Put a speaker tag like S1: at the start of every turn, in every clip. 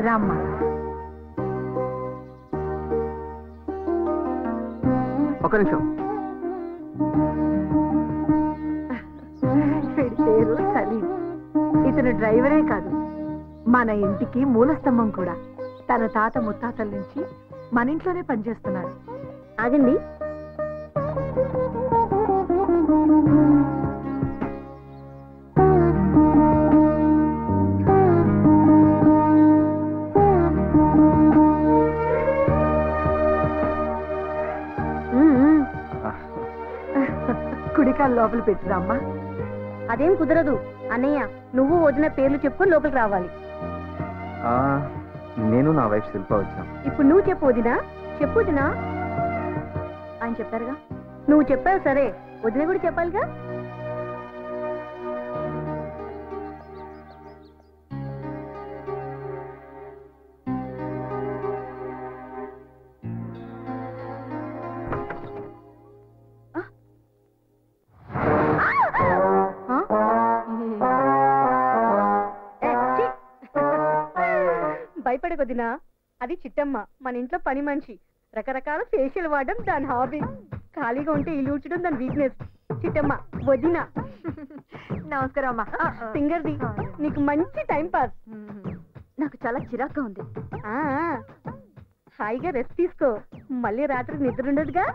S1: రామ్మా.
S2: ఒక నిమిషం.
S1: పేరు సలీం. ఇతను డ్రైవరే కాదు, మన ఇంటికి మూలస్తంభం కూడా. తన తాత ముత్తాతల నుంచి మన ఇంట్లోనే పనిచేస్తున్నాడు.
S3: ఆగండి.
S1: కుడికాలు లోపల పెట్టిరామ్మా.
S3: అదేం కుదరదు అన్నయ్య, నువ్వు వదిన పేర్లు చెప్పుకొని లోపలికి రావాలి.
S2: నేను నా వైఫ్ శిల్ప వచ్చాం.
S3: ఇప్పుడు నువ్వు చెప్పు వదినా. చెప్పు వదినా. ఆయన చెప్పారుగా. నువ్వు చెప్పావు సరే, వదిన కూడా చెప్పాలిగా. భయపడకొద్దినా, అది చిట్టమ్మ, మన ఇంట్లో పని మనిషి. రకరకాల ఫేషియల్ వాడడం దాని హాబీ. ఖాళీగా ఉంటే ఇల్లు ఊడ్చడం దాని వీక్నెస్. చిట్టమ్మ వదిన.
S1: నమస్కారం అమ్మా.
S3: సింగర్ది, నీకు మంచి టైం పాస్.
S1: నాకు చాలా చిరాగ్గా ఉంది.
S3: హాయిగా రెస్ట్ తీసుకో, మళ్ళీ రాత్రి నిద్ర ఉండదుగా.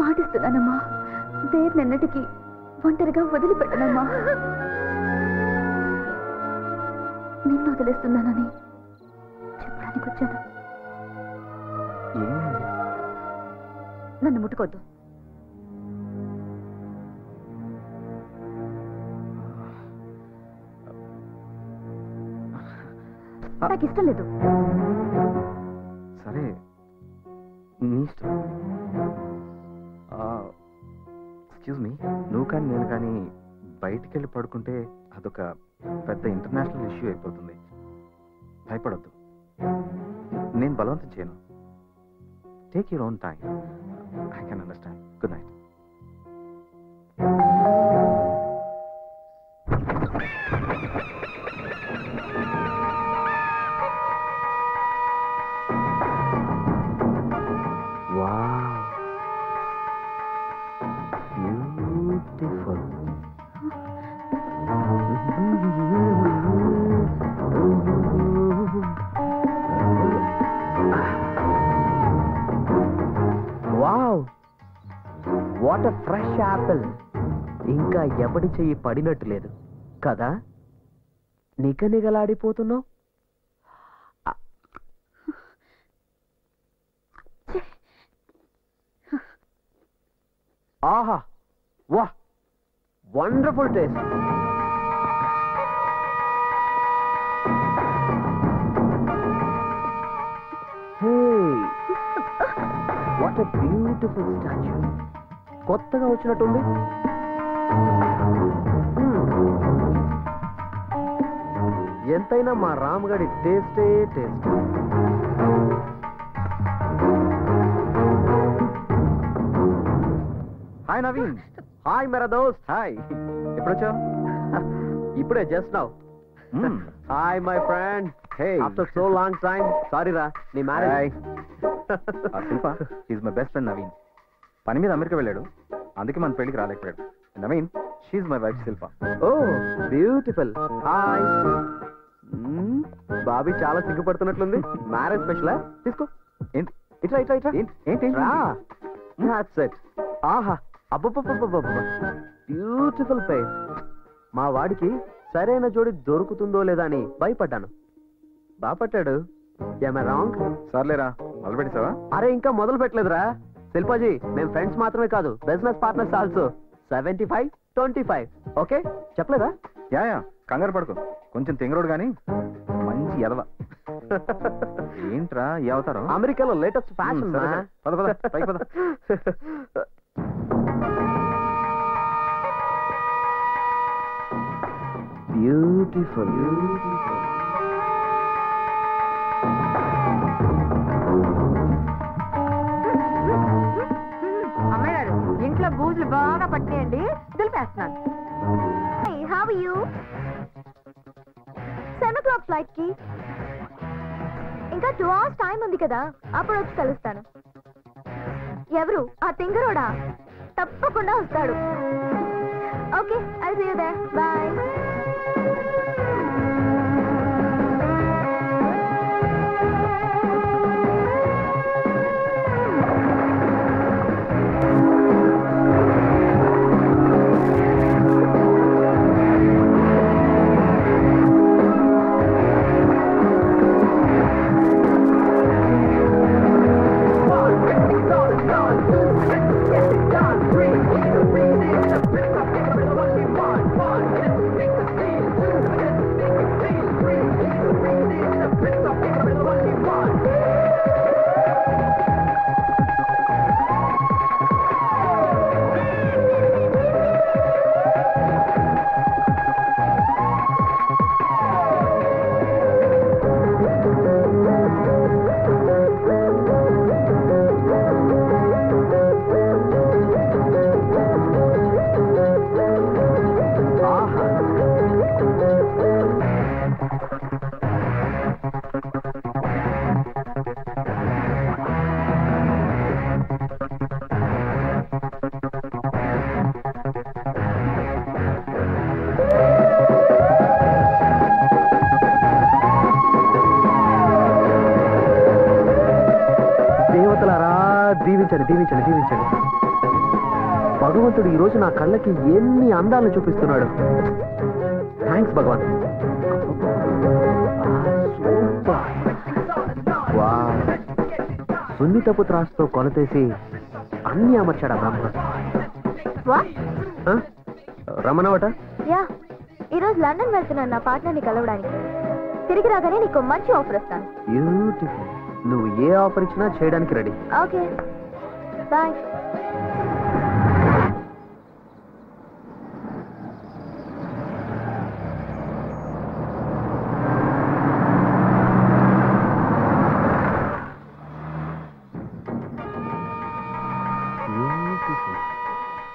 S1: మాటిస్తున్నానమ్మా, దేన్నెన్నటికి ఒంటరిగా వదిలిపెట్టనమ్మా. నిన్ను వదిలేస్తున్నానని చెప్పడానికి వచ్చాను. నన్ను ముట్టుకోద్దు. నాకు ఇష్టం లేదు.
S2: సరే, నీ ఇష్టం. ఎక్స్క్యూజ్ మీ, నువ్వు కానీ నేను కానీ బయటికి వెళ్ళి పడుకుంటే అదొక పెద్ద ఇంటర్నేషనల్ ఇష్యూ అయిపోతుంది. భయపడొద్దు, నేను బలవంతం చేయను. Take your own time. I can understand. Good night.
S4: What a fresh apple. ఇంకా ఎవడి చెయ్యి పడినట్టు లేదు కదా. నిగనిగలాడిపోతున్నావు. ఆహా, వా, wonderful taste. What a beautiful statue. కొత్తగా వచ్చినట్టుంది. ఎంతైనా మా రామ్గడి టేస్టే టేస్ట్.
S2: హాయ్ నవీన్.
S4: హాయ్ మేరా దోస్త్.
S2: హాయ్, ఎప్పుడొచ్చావు?
S4: ఇప్పుడే, just now. Hi my friend.
S2: Hey,
S4: after so long time. Sorry రా, నీ marriage.
S2: Shilpa, he's my best friend Naveen. పని మీద అమెరికా వెళ్ళాడు, అందుకే మన పెళ్లికి రాలేకపోయాడు. Naveen, she's my wife Shilpa.
S4: Oh beautiful. Hi. బాబీ చాలా సిగ్గుపడుతున్నట్లుంది. మ్యారేజ్ స్పెషలా? తీసుకో.
S2: ఏంటి?
S4: ఇట్లా ఇట్లా ఇట్లా.
S2: ఏంటి?
S4: That's it. ఆహా, అబ్బబ్బబ్బబ్బబ్బ, బ్యూటిఫుల్ ఫేస్. మా వాడికి సరైన జోడి దొరుకుతుందో లేదా అని భయపడ్డాను. బాగా పట్టాడు. ఏమై రాంగ్?
S2: సర్లేరా, మొదలు పెట్టేసావా?
S4: అరే, ఇంకా మొదలు పెట్టలేదురా శిల్పాజీ. మేము ఫ్రెండ్స్ మాత్రమే కాదు, బిజినెస్ పార్ట్నర్స్ ఆల్సో. 75-25. ఓకే, చెప్పలేదా?
S2: యా, కంగారు పడుకో. కొంచెం తెంగరోడు గాని మంచి ఎదవ. ఏంట్రా ఈ అవతారం?
S4: అమెరికాలో లేటెస్ట్ ఫ్యాషన్.
S2: పద పద, పైకి పద.
S1: బూజులు బాగా పట్టినాయండి, దులిపేస్తున్నాను.
S3: How are you? 7 o'clock flight కి ఇంకా 2 hours టైం ఉంది కదా, అప్పుడు వచ్చి కలుస్తాను. ఎవరు ఆ తింగరోడా? తప్పకుండా వస్తాడు. Okay, I see you there. Bye.
S4: దీవించండి, దీవించండి. భగవంతుడు ఈ రోజు నా కళ్ళకి ఎన్ని అందాలను చూపిస్తున్నాడు. థ్యాంక్స్ భగవాన్. సున్నితపు త్రాసుతో కొలతేసి అన్ని అమర్చాడా బ్రహ్మ. రమణవట
S3: యా, ఈరోజు లండన్ వెళ్తున్నాను నా పార్ట్నర్ని కలవడానికి. తిరిగి రాగానే నీకు మంచి ఆఫర్ ఇస్తాను.
S4: బ్యూటిఫుల్. నువ్వు ఏ ఆఫర్ ఇచ్చినా చేయడానికి రెడీ.
S3: Okay, bye.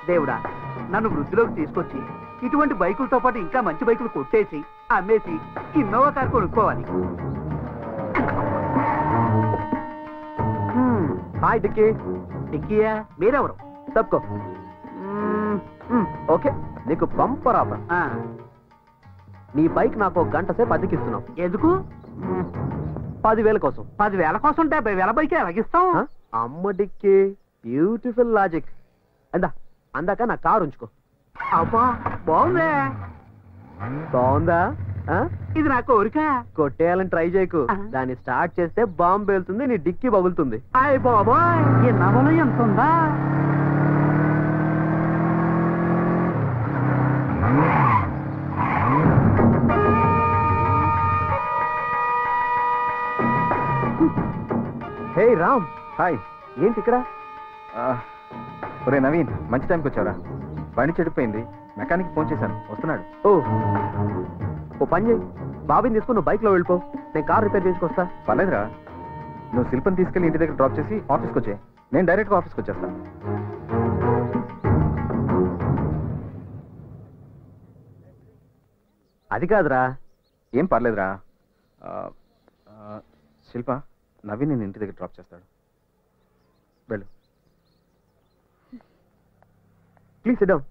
S5: దేవుడా, నన్ను వృద్ధిలోకి తీసుకొచ్చి ఇటువంటి బైకులతో పాటు ఇంకా మంచి బైకులు కొట్టేసి అమ్మేసి ఇన్నోవా కారు కొనుక్కోవాలి.
S4: హాయ్ డిక్కీ.
S5: డిక్కీయా? మీరెవరు?
S4: తప్పుకో. ఓకే, నీకు బంపర్ ఆఫర్. నీ బైక్ నాకు 1 గంట సేపు అద్దెకిస్తున్నావు.
S5: ఎందుకు?
S4: 10,000 కోసం.
S5: 10,000 కోసం 70,000 బైక్ ఎలాగిస్తాం?
S4: అమ్మ డిక్కీ, బ్యూటిఫుల్ లాజిక్. అందాక నా కారు ఉంచుకో.
S5: అబ్బా, బాగుందే.
S4: బాగుందా?
S5: ఇది నా కోరిక.
S4: కొట్టేయాలని ట్రై చేయకు. దాన్ని స్టార్ట్ చేస్తే బాంబు పేలుతుంది, నీ డిక్కీ పగులుతుంది.
S5: అయ్య బాబాయ్, ఈ నవలో ఎంత ఉందా?
S4: హే రామ్.
S2: హాయ్.
S4: ఏంటి ఇక్కడ?
S2: ఒరే నవీన్, మంచి టైంకి వచ్చారా? బండి చెడిపోయింది, మెకానిక్ ఫోన్ చేశాను, వస్తున్నాడు.
S4: ఓ పని చేయి, బాబీని తీసుకుని నువ్వు బైక్లో వెళ్ళిపో, నేను కార్ రిపేర్ చేసుకొస్తా.
S2: పర్లేదురా, నువ్వు శిల్పని తీసుకెళ్ళి ఇంటి దగ్గర డ్రాప్ చేసి ఆఫీస్కి వచ్చే, నేను డైరెక్ట్గా ఆఫీస్కి వచ్చేస్తాను.
S4: అది కాదురా.
S2: ఏం పర్లేదురా. శిల్ప, నవీన్ నేను ఇంటి దగ్గర డ్రాప్ చేస్తాడు, వెళ్ళు.
S4: Please sit down.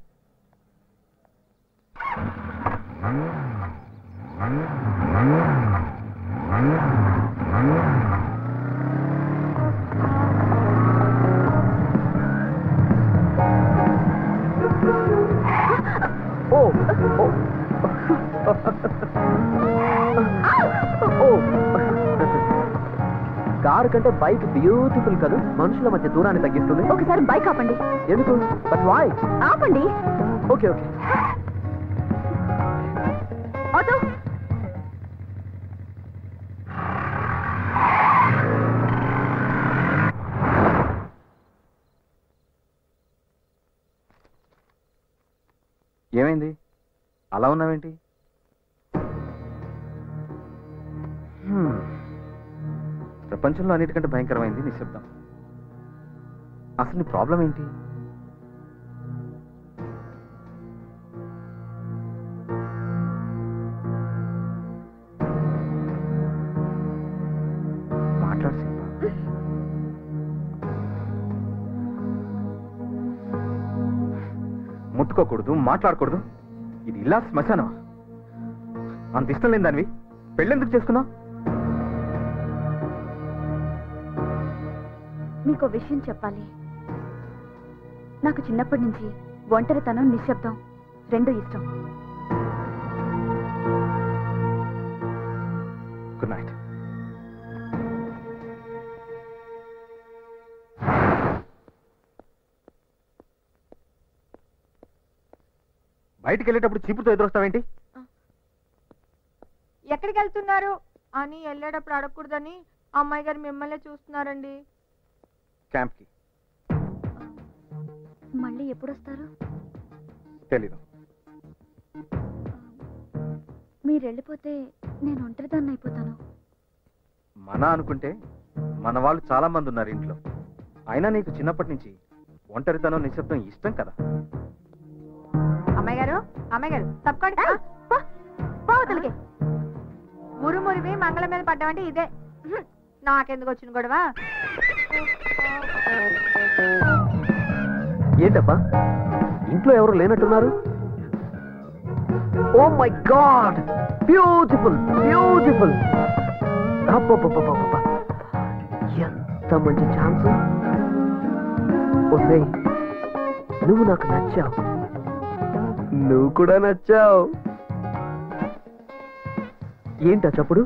S4: కారు కంటే బైక్ బ్యూటిఫుల్ కదా, మనుషుల మధ్య దూరాన్ని తగ్గిస్తుంది.
S3: ఒకసారి బైక్ ఆపండి.
S4: ఎందుకు? But why?
S3: ఆపండి.
S4: Okay okay.
S3: ఆటో.
S2: ఏమైంది, అలా ఉన్నావేంటి? ప్రపంచంలో అన్నిటికంటే భయంకరమైంది నిశ్శబ్దం. అసలు నీ ప్రాబ్లం ఏంటి? ముట్టుకోకూడదు, మాట్లాడకూడదు. ఇది ఇలా శ్మశానమా? అంత ఇష్టం లేని దానివి పెళ్ళెందుకు చేసుకున్నావు?
S3: మీకు విషయం చెప్పాలి. నాకు చిన్నప్పటి నుంచి ఒంటరితనం, నిశ్శబ్దం రెండూ ఇష్టం.
S2: Good night. బయటికి వెళ్ళేటప్పుడు చీపుతో ఎదురొస్తావేంటి?
S6: ఎక్కడికి వెళ్తున్నారు అని వెళ్ళేటప్పుడు అడగకూడదని అమ్మాయి గారు మిమ్మల్ని చూస్తున్నారండి.
S2: క్యాంప్కి.
S3: మళ్ళీ ఎప్పుడు వస్తారు?
S2: తెలీదు.
S3: మీరు వెళ్ళిపోతే నేను ఒంటరిదాన్ని అయిపోతాను.
S2: మన అనుకుంటే మన వాళ్ళు చాలా మంది ఉన్నారు ఇంట్లో. అయినా నీకు చిన్నప్పటి నుంచి ఒంటరితనం, నిశ్శబ్దం ఇష్టం కదా.
S6: అమ్మాయి గారు తప్పకండి.
S3: పోవతలకి
S6: మురుమురివి మంగళ మీద పడ్డామంటే ఇదే. నాకెందుకు వచ్చిన గొడవ?
S4: ఏంటప్పా ఇంట్లో ఎవరు లేనట్టున్నారు? Oh my God, beautiful beautiful. ఎంత మంచి ఛాన్స్. ఓసే, నువ్వు నాకు నచ్చావు, నువ్వు కూడా నచ్చావు. ఏంటా చప్పుడు?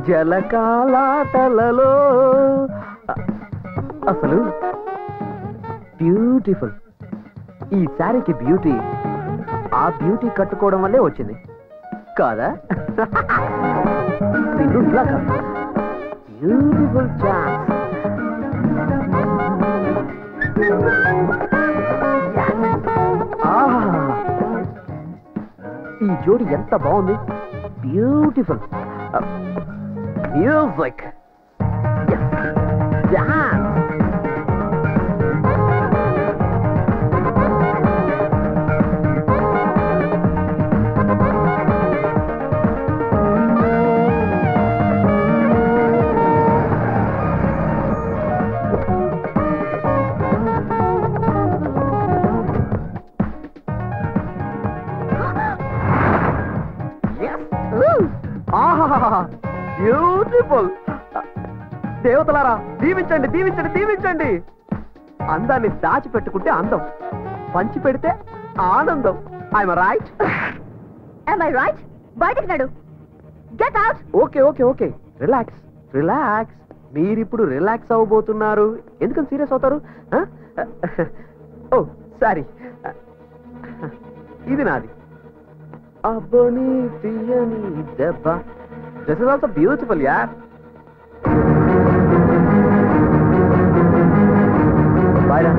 S4: జలకాలాటలలో. అసలు బ్యూటిఫుల్. ఈ శారీకి బ్యూటీ ఆ బ్యూటీ కట్టుకోవడం వల్లే వచ్చింది కాదా? నిన్ను ఇలా కాదు, బ్యూటిఫుల్ ఛాన్స్. ఈ జోడి ఎంత బాగుంది, బ్యూటిఫుల్. Music, dance. బ్యూటిఫుల్. దేవతలారా దీవించండి, దీవించండి, దీవించండి. అందాన్ని దాచిపెట్టుకుంటే అందం, పంచి పెడితే ఆనందం. I'm right?
S3: Am I right? బయటికి నడు. Get out.
S4: Okay okay okay, relax relax. మీరిప్పుడు రిలాక్స్ అవ్వబోతున్నారు. ఎందుకని సీరియస్ అవుతారు? ఓ సారీ, ఇది నాది. అబ్బని తీయని దెబ్బ. దిస్ ఇస్ ఆల్సో బ్యూటిఫుల్ యార్. బాయ్ రా.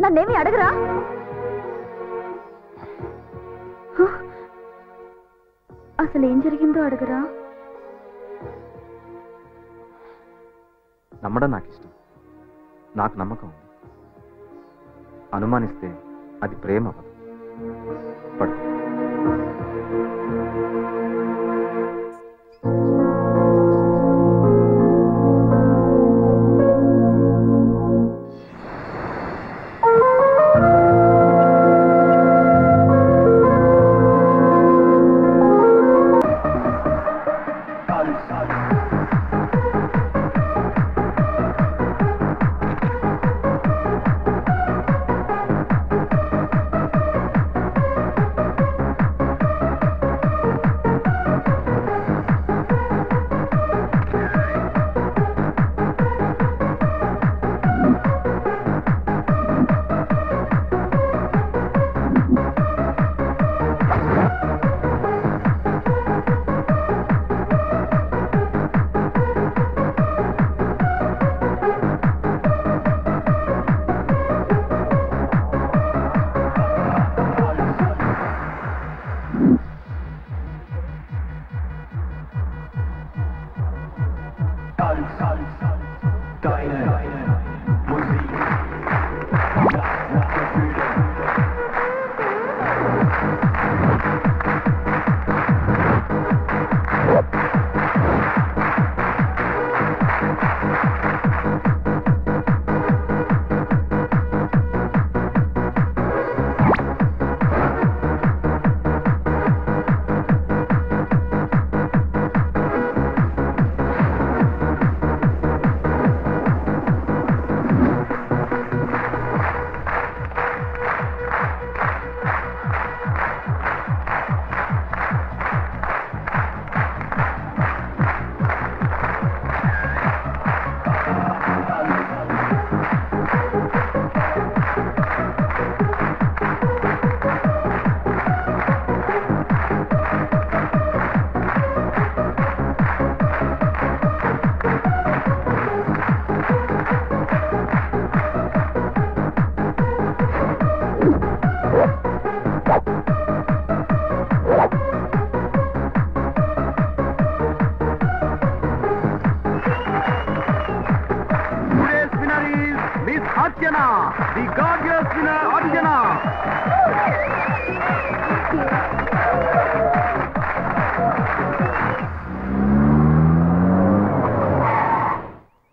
S3: నన్నేమి అడగరా? అసలు ఏం జరిగిందో అడగరా?
S2: నమ్మడం నాకు ఇష్టం, నాకు నమ్మకం ఉంది. అనుమానిస్తే అది ప్రేమ అవ్వదు. పడు.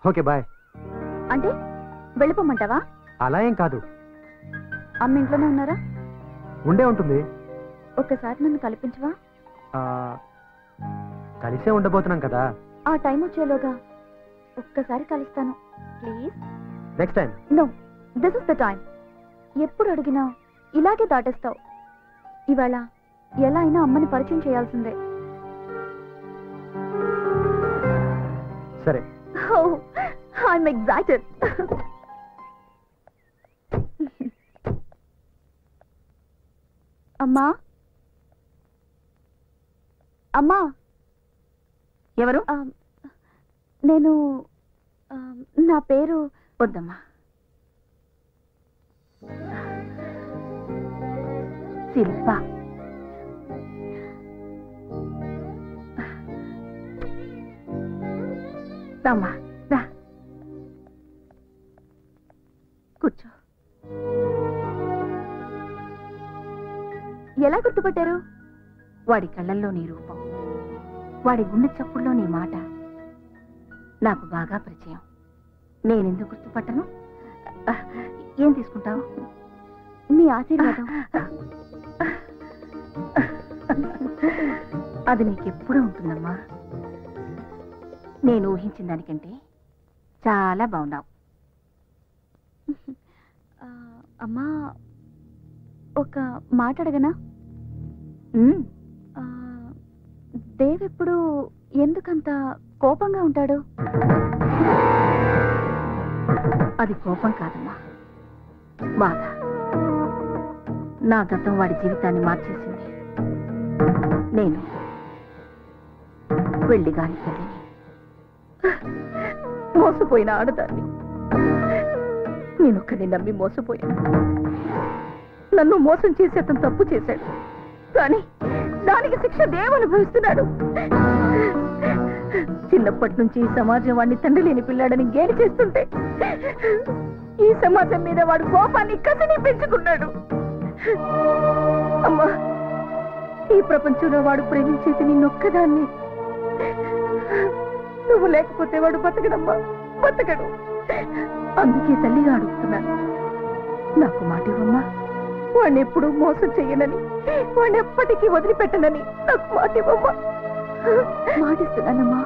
S4: Okay bye.
S3: అంటే వెళ్ళిపోమంటావా?
S4: అలా ఏం కాదు,
S3: అమ్మ ఇంట్లోనే ఉన్నారా?
S4: ఉండే ఉంటుంది.
S3: ఒక్కసారి నన్ను కల్పించవా?
S4: కలిసే ఉండబోతున్నాం కదా.
S3: ఆ టైం వచ్చేలోగా ఒక్కసారి కలుస్తాను please.
S4: Next time.
S3: No, this is the time. ఎప్పుడు అడిగినా ఇలాగే దాటేస్తావు. ఇవాళ ఎలా అయినా అమ్మని పరిచయం చేయాల్సిందే.
S4: సరే.
S3: I'm excited. అమ్మా, అమ్మా.
S1: ఎవరు?
S3: నేను నా పేరు
S1: వద్దమ్మా. శిల్ప. రామ్మా, రా కూర్చో.
S3: ఎలా గుర్తుపట్టారు?
S1: వాడి కళ్ళల్లో నీ రూపం, వాడి గుండె చప్పుల్లో నీ మాట నాకు బాగా పరిచయం. నేనెందుకు గుర్తుపట్టను? ఏం తీసుకుంటావు?
S3: మీ ఆశీర్వాదం.
S1: అది నీకెప్పుడూ ఉంటుందమ్మా. నేను ఊహించిన దానికంటే చాలా బాగున్నావు.
S3: అమ్మా, ఒక మాట అడగనా? దేవ్ ఎప్పుడు ఎందుకంత కోపంగా ఉంటాడు?
S1: అది కోపం కాదమ్మా, బాధ. నా గతం వాడి జీవితాన్ని మార్చేసింది. నేను వెళ్ళి గాని తల్లిని, మోసపోయిన ఆడదాన్ని. నేనొక్కడిని నమ్మి మోసపోయాను. నన్ను మోసం చేసి అతను తప్పు చేశాడు, కానీ దానికి శిక్ష దేవ్ అనుభవిస్తున్నాడు. చిన్నప్పటి నుంచి ఈ సమాజం వాడిని తండ్రి లేని పిల్లాడని గేలి చేస్తుంటే ఈ సమాజం మీద వాడు కోపాన్ని కసిని పెంచుకున్నాడు. అమ్మా, ఈ ప్రపంచంలో వాడు ప్రేమించేది నిన్నొక్కదాన్ని. నువ్వు లేకపోతే వాడు బతకడమ్మా, బతకడు. అందుకే తల్లిగా అడుగుతున్నాను, నాకు మాట ఇవ్వమ్మా. వాడిని ఎప్పుడూ మోసం చెయ్యనని, వాడిని ఎప్పటికీ వదిలిపెట్టనని నాకు మాట ఇవ్వమ్మా.
S3: మాటిస్తున్నానమ్మా,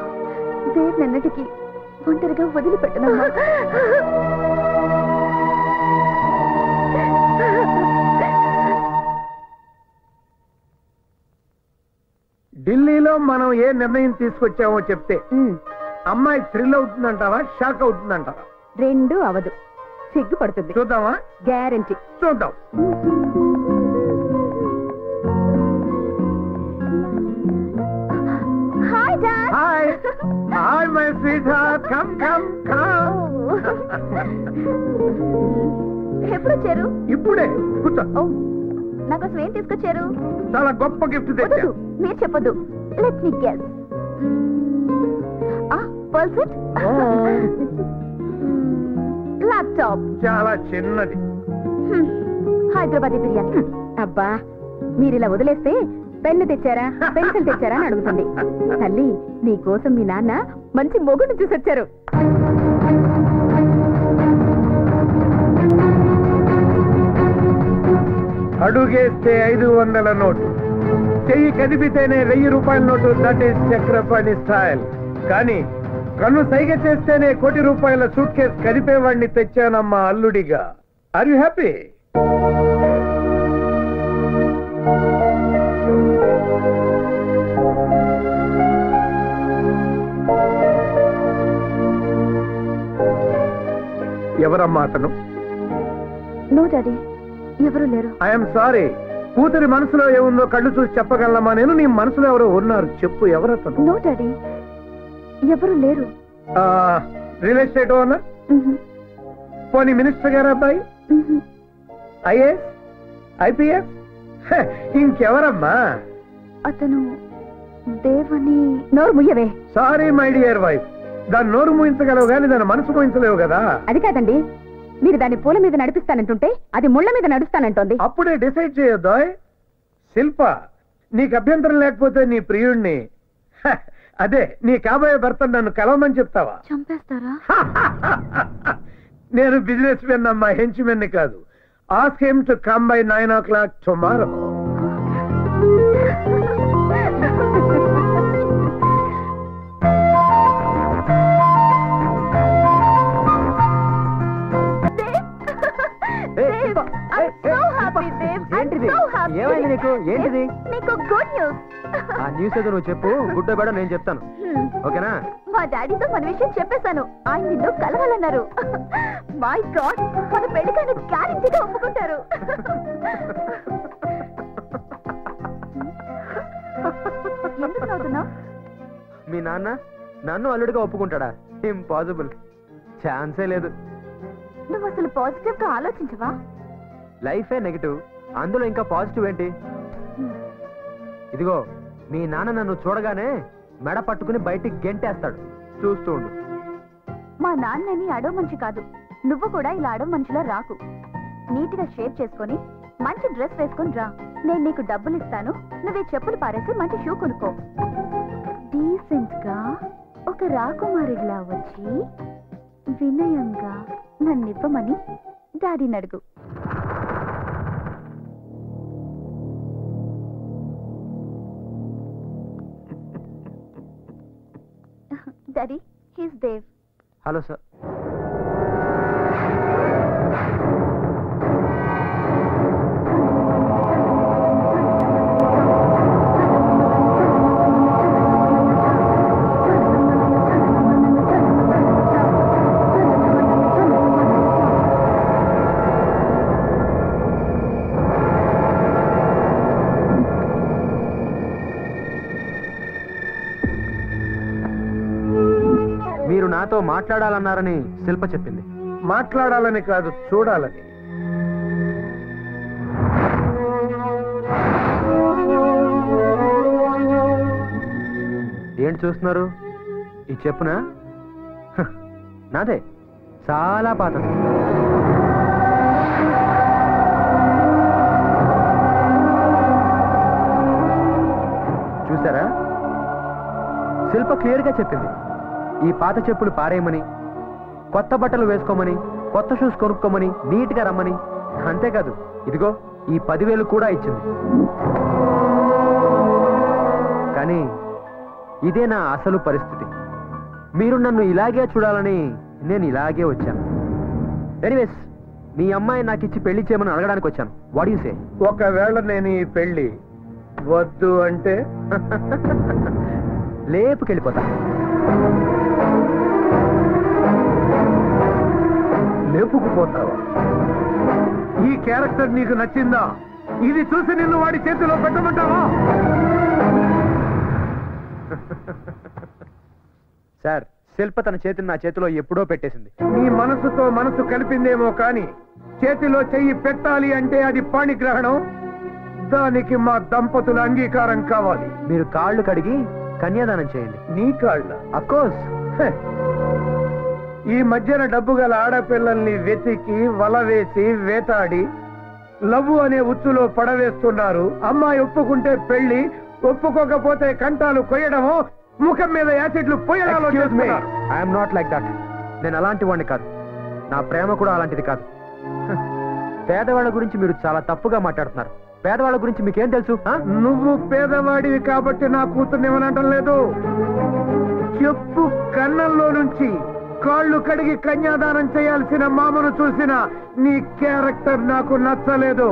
S3: దేన్నెన్నటికీ ఒంటరిగా వదిలిపెట్టనమ్మా.
S7: ఢిల్లీలో మనం ఏ నిర్ణయం తీసుకొచ్చామో చెప్తే అమ్మాయి థ్రిల్ అవుతుందంటావా, షాక్ అవుతుందంటావా?
S1: రెండు అవదు, సిగ్గుపడుతుంది.
S7: చూద్దామా?
S1: గ్యారంటీ.
S7: చూద్దాం.
S3: Hi dad.
S7: Hi hi my sweet heart, come come come.
S3: ఎప్పుడు వచ్చారు?
S7: ఇప్పుడే కూర్చో.
S3: నాకోసం ఏం తీసుకొచ్చారు?
S7: చాలా గొప్ప గిఫ్ట్ తెచ్చా.
S3: మీరు చెప్పొద్దు. Let me guess. Pearl set, laptop.
S7: చాలా చిన్నది.
S3: హైదరాబాదీ బిర్యానీ.
S1: అబ్బా, మీరిలా వదిలేస్తే పెన్ను తెచ్చారా, పెన్సిల్ తెచ్చారా అని అడుగుతుంది. తల్లి, నీ కోసం మీ నాన్న మంచి మొగుడు చూసొచ్చారు.
S7: అడుగేస్తే 500 నోటు, చెయ్యి కదిపితేనే 1000 రూపాయల note. That is Chakrapani style. కానీ కన్ను సైగ చేస్తేనే 1 కోటి రూపాయల సూట్ కేసు కదిపేవాడిని తెచ్చానమ్మా అల్లుడిగా. Are you happy? ఎవరమ్మా అతను?
S3: నో డాడీ, ఎవరు లేరు.
S7: I'm sorry. కూతురి మనసులో ఏముందో కళ్ళు చూసి చెప్పగలమా నేను? నీ మనసులో ఎవరో ఉన్నారు, చెప్పు. ఎవరతను?
S3: నో డాడీ, ఎవరు లేరు.
S7: Real estate owner? పోనీ మినిస్టర్ గారు అబ్బాయి? IAS, IPS? ఇంకెవరమ్మా?
S3: అతను దేవని.
S1: నోరు ముయ్యవే.
S7: సారీ మై డియర్ వైఫ్, దాన్ని నోరు మూయించగలవు కానీ దాని మనసు మూయించలేవు కదా.
S1: అది కాదండి, మీరు దాన్ని పూల మీద నడిపిస్తానంటుంటే అది ముళ్ళ మీద నడుస్తానంటోంది.
S7: అప్పుడే డిసైడ్ చేయొద్దు. శిల్ప, నీకు అభ్యంతరం లేకపోతే నీ ప్రియుణ్ణి అదే నీ కాబోయే భర్త నన్ను కలవమని చెప్తావా?
S3: చంపేస్తారా?
S7: నేను బిజినెస్ మెన్ అమ్మా, హెంచ్మెన్ కాదు. Ask him to come by 9 o'clock tomorrow.
S4: ఏమైంది నీకు? ఏంటిది?
S3: నీకు గుడ్ న్యూస్.
S4: ఆ న్యూస్ ఏదో నువ్వు చెప్పు, గుడ్ బేడ నేను చెప్తాను. ఓకేనా?
S3: మా డాడీతో మన విషయం చెప్పేశాను. ఆయన నిన్ను కలవాలన్నారు. మై గాడ్, మన పెళ్లికైనా గ్యారెంటీగా ఒప్పుకుంటారు. ఎందుకు నవ్వుతున్నావు?
S4: మీ నాన్న నన్ను అల్లుడిగా ఒప్పుకుంటాడా? ఇంపాసిబుల్, ఛాన్సే లేదు.
S3: నువ్వు అసలు పాజిటివ్ గా ఆలోచించవా?
S4: లైఫే నెగిటివ్, అందులో ఇంకా పాజిటివ్ ఏంటి? ఇదిగో మీ నాన్న నన్ను చూడగానే మెడ పట్టుకుని బయటికి గెంటేస్తాడు, చూస్తూ ఉండు.
S3: మా నాన్నని అడవ మనిషి కాదు, నువ్వు కూడా ఇలా అడవ మనిషిలో రాకు. నీట్ గా షేప్ చేసుకుని మంచి డ్రెస్ వేసుకుని రా. నేను నీకు డబ్బులు ఇస్తాను, నువ్వే చెప్పులు పారేసి మంచి షూ కొనుక్కో. డీసెంట్ గా ఒక రాకుమారిలా వచ్చి వినయంగా నన్నివ్వమని డాడీని అడుగు. Daddy, he's Dev.
S4: Hello sir. మీరు నాతో మాట్లాడాలన్నారని శిల్ప చెప్పింది.
S7: మాట్లాడాలని కాదు, చూడాలని.
S4: ఏంటి చూస్తున్నారు? ఈ చెప్పునా? నాదే, చాలా పాతది. చూసారా? శిల్ప క్లియర్ గా చెప్పింది, ఈ పాత చెప్పులు పారేయమని, కొత్త బట్టలు వేసుకోమని, కొత్త షూస్ కొనుక్కోమని, నీట్ గా రమ్మని. అంతేకాదు, ఇదిగో ఈ 10,000 కూడా ఇచ్చింది. కానీ ఇదే నా అసలు పరిస్థితి. మీరు నన్ను ఇలాగే చూడాలని నేను ఇలాగే వచ్చాను. ఎనీవేస్, మీ అమ్మాయి నాకు ఇచ్చి పెళ్లి చేయమని అడగడానికి వచ్చాను. What you say?
S7: ఒకవేళ నేను ఈ పెళ్లి వద్దు అంటే
S4: లేపుకెళ్ళిపోతా.
S7: లేపుకుపోతావా? ఈ క్యారెక్టర్ నీకు నచ్చిందా? ఇది చూసి నిన్ను వాడి చేతిలో పెట్టమంటావా?
S4: సార్, శిల్ప తన చేతిని నా చేతిలో ఎప్పుడో పెట్టేసింది.
S7: నీ మనసుతో మనసు కలిపిందేమో కానీ చేతిలో చెయ్యి పెట్టాలి అంటే అది పాణిగ్రహణం. దానికి మా దంపతుల అంగీకారం కావాలి.
S4: మీరు కాళ్ళు కడిగి కన్యాదానం చేయండి.
S7: నీ కాళ్ళ?
S4: అఫ్కోర్స్.
S7: ఈ మధ్యన డబ్బు గల ఆడపిల్లల్ని వెతికి వల వేసి వేటాడి లవ్వు అనే ఉచ్చులో పడవేస్తున్నారు. అమ్మాయి ఒప్పుకుంటే పెళ్లి, ఒప్పుకోకపోతే కంటాలు కొయ్యడమో, ముఖం మీద యాసిడ్లు పోయడాలో చేస్తున్నారు.
S4: I'm not like that. నేను అలాంటి వాడిని కాదు. నా ప్రేమ కూడా అలాంటిది కాదు. పేదవాళ్ళ గురించి మీరు చాలా తప్పుగా మాట్లాడుతున్నారు. పేదవాళ్ళ గురించి మీకేం తెలుసు?
S7: నువ్వు పేదవాడివి కాబట్టి నా కూతుర్ని ఏమనటం లేదు. చెప్పు కన్నంలో నుంచి కాళ్ళు కడిగి కన్యాదానం చేయాల్సిన మామను చూసిన నీ క్యారెక్టర్ నాకు నచ్చలేదు.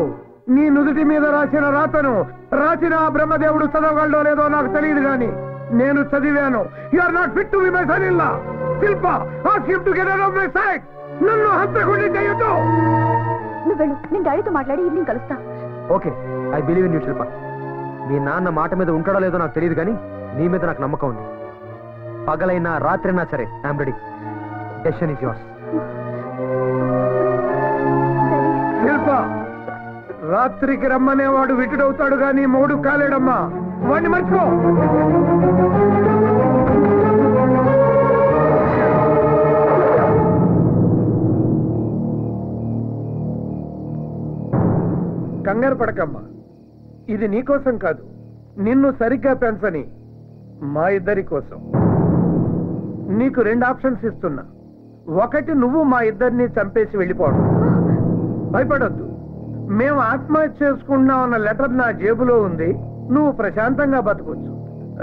S7: నీ నుదుటి మీద రాసిన రాతను రాసిన ఆ బ్రహ్మదేవుడు చదవగలడో లేదో నాకు తెలియదు గాని నేను చదివాను. You are not fit to be my son in law. Shilpa, ask him to get out of my sight. నన్ను హంతకుడిని చేయొద్దు.
S3: నువ్వు వెళ్ళు, నేను డాడీతో మాట్లాడి ఈవినింగ్ కలుస్తా.
S4: Okay, I believe in you Shilpa. మీ నాన్న మాట మీద ఉంటాడో లేదో నాకు తెలియదు కానీ నీ మీద నాకు నమ్మకం ఉంది. పగలైనా రాత్రైనా సరే I'm ready. Decision is yours.
S7: Shilpa, రాత్రికి రమ్మనేవాడు విటుడవుతాడు గాని మూడు కాలేడమ్మా. వాడిని మర్చిపో. కంగారు పడకమ్మా. ఇది నీకోసం కాదు, నిన్ను సరిగ్గా పెంచని మా ఇద్దరి కోసం. నీకు 2 ఆప్షన్స్ ఇస్తున్నా. ఒకటి, నువ్వు మా ఇద్దరిని చంపేసి వెళ్ళిపోవడం. భయపడొద్దు, మేము ఆత్మహత్య చేసుకుంటున్నాం అన్న లెటర్ నా జేబులో ఉంది, నువ్వు ప్రశాంతంగా బతకొచ్చు.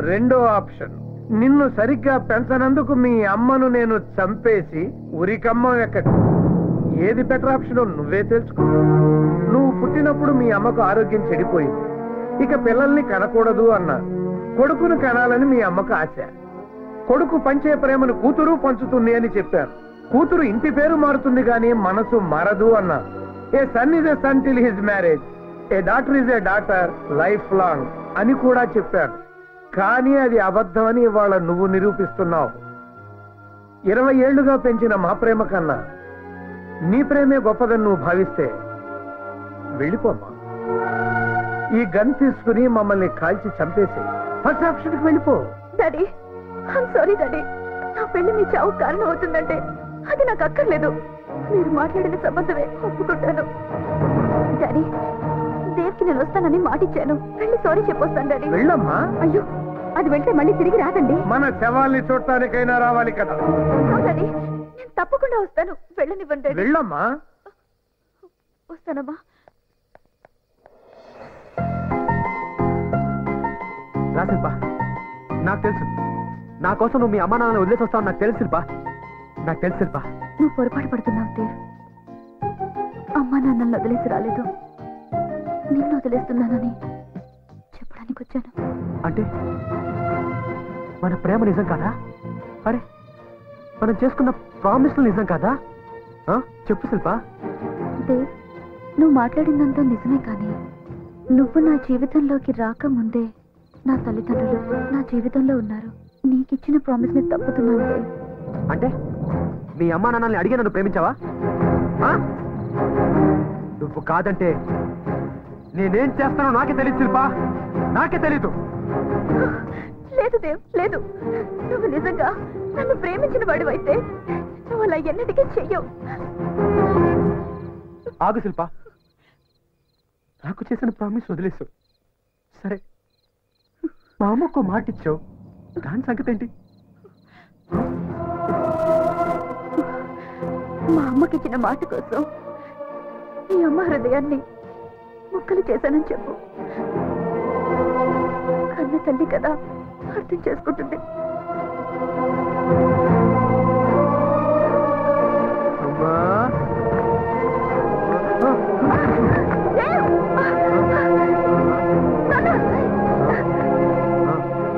S7: 2వ ఆప్షన్, నిన్ను సరిగ్గా పెంచనందుకు మీ అమ్మను నేను చంపేసి ఉరికమ్మ ఎక్కడి. ఏది బెటర్ ఆప్షనో నువ్వే తెలుసుకో. నువ్వు పుట్టినప్పుడు మీ అమ్మకు ఆరోగ్యం చెడిపోయింది, ఇక పిల్లల్ని కనకూడదు అన్నారు. కొడుకును కనాలని మీ అమ్మకు ఆశ. కొడుకు పంచే ప్రేమను కూతురు పంచుతుంది అని చెప్పారు. కూతురు ఇంటి పేరు మారుతుంది కానీ మనసు మారదు అన్నారు. A son is a son till his marriage, a daughter is a daughter life long అని కూడా చెప్పారు. కానీ అది అబద్ధమని ఇవాళ నువ్వు నిరూపిస్తున్నావు. 20 ఏళ్లుగా పెంచిన మా ప్రేమ కన్నా నీ ప్రేమే గొప్పదని నువ్వు భావిస్తే వెళ్ళిపోమ్మా. ఈ గన్ తీసుకుని మమ్మల్ని కాల్చి చంపేసి ఫస్ట్ ఆప్షన్కి వెళ్ళిపో.
S1: Daddy, I'm sorry daddy. నా పెళ్లి మీ చావు కారణం అవుతుందంటే అది నాకు అక్కర్లేదు. మీరు మాట్లాడిన సంబంధమే ఒప్పుకుంటాను. డాడీ, దేవ్కి నేను వస్తానని మాటిచ్చాను. వెళ్ళి సారీ చెప్పొస్తాను డాడీ.
S7: వెళ్ళమ్మా.
S1: అయ్యో, అది వెళ్తే మళ్ళీ తిరిగి రాదండి.
S7: మన శవాల్ని చూడటానికైనా రావాలి కదా.
S1: డాడీ, నేను తప్పకుండా వస్తాను. వెళ్ళనివ్వండి.
S7: వెళ్ళమ్మా.
S1: వస్తానమ్మా.
S4: రా శిల్ప, నాకు తెలుసు నా కోసం నువ్వు మీ అమ్మ నాన్న వదిలేసి వస్తావు. నాకు తెలుసు శిల్ప, నాకు తెలుసు శిల్ప.
S1: నువ్వు పొరపాటు పడుతున్నావు దేవ్. అమ్మా నాన్నల్ని వదిలేసి రాలేదు, నిన్ను వదిలేస్తున్నానని చెప్పడానికి వచ్చాను.
S4: అంటే మన ప్రేమ నిజం కాదా? అరే, మనం చేసుకున్న ప్రామిస్లు నిజం కాదా? చెప్పు శిల్ప.
S1: దేవ్, నువ్వు మాట్లాడిందంతా నిజమే, కానీ నువ్వు నా జీవితంలోకి రాకముందే నా తల్లిదండ్రులు నా జీవితంలో ఉన్నారు. నీకిచ్చిన ప్రామిస్ ని తప్పుతున్నాను దేవ్.
S4: అంటే మీ అమ్మా నాన్నల్ని అడిగి నన్ను ప్రేమించావా? నువ్వు కాదంటే నేనేం చేస్తానో నాకే తెలియదు శిల్ప, నాకే తెలీదు.
S1: లేదు దేవ్, లేదు. నువ్వు నిజంగా నన్ను ప్రేమించిన వాడివైతే నువ్వు అలా ఎన్నటికీ చెయ్యవు.
S4: ఆగు శిల్ప, నాకు చేసిన ప్రామిస్ వదిలేసావు. సరే, మా అమ్మకు మాట ఇచ్చావు, దాని సంగతి ఏంటి?
S1: మా అమ్మకిచ్చిన మాట కోసం నీ అమ్మ హృదయాన్ని ముక్కలు చేశానని చెప్పు. కన్న తల్లి కదా, అర్థం చేసుకుంటుంది.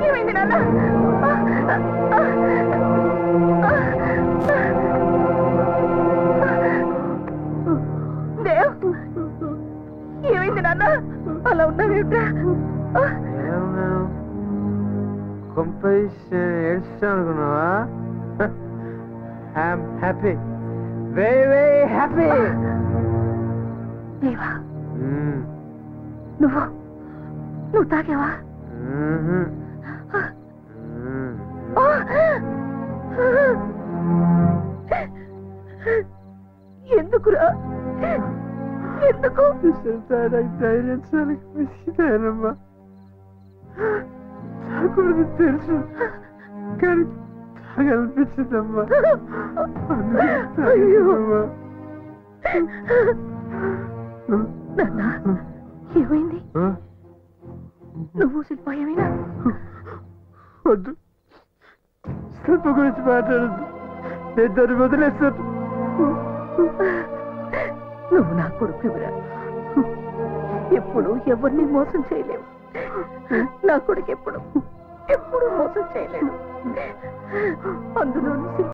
S1: ఏమైంది నాన్న? దేవ్, ఏమైంది నాన్న? అలా ఉన్నావేమిట్రా?
S4: అనుకున్నావా? I'm happy, very very happy.
S1: దేవా, నువ్వు తాగావా? ఎందుకురా? ఎందుకు?
S4: ధైర్యంమ్మా, తాగకూడదు తెలుసు, కానీ తాగనిపించిందమ్మా.
S1: ఏమైంది? నువ్వు శిల్ప ఏమైనా?
S4: వద్దు, శిల్ప గురించి మాట్లాడద్దు, నేను దాన్ని వదిలేస్తాను.
S1: నువ్వు నా కొడుకురా. ఎప్పుడు ఎవరిని మోసం చేయలేవు. నా కొడుకు ఎప్పుడు మోసం చేయలేడు. అందులో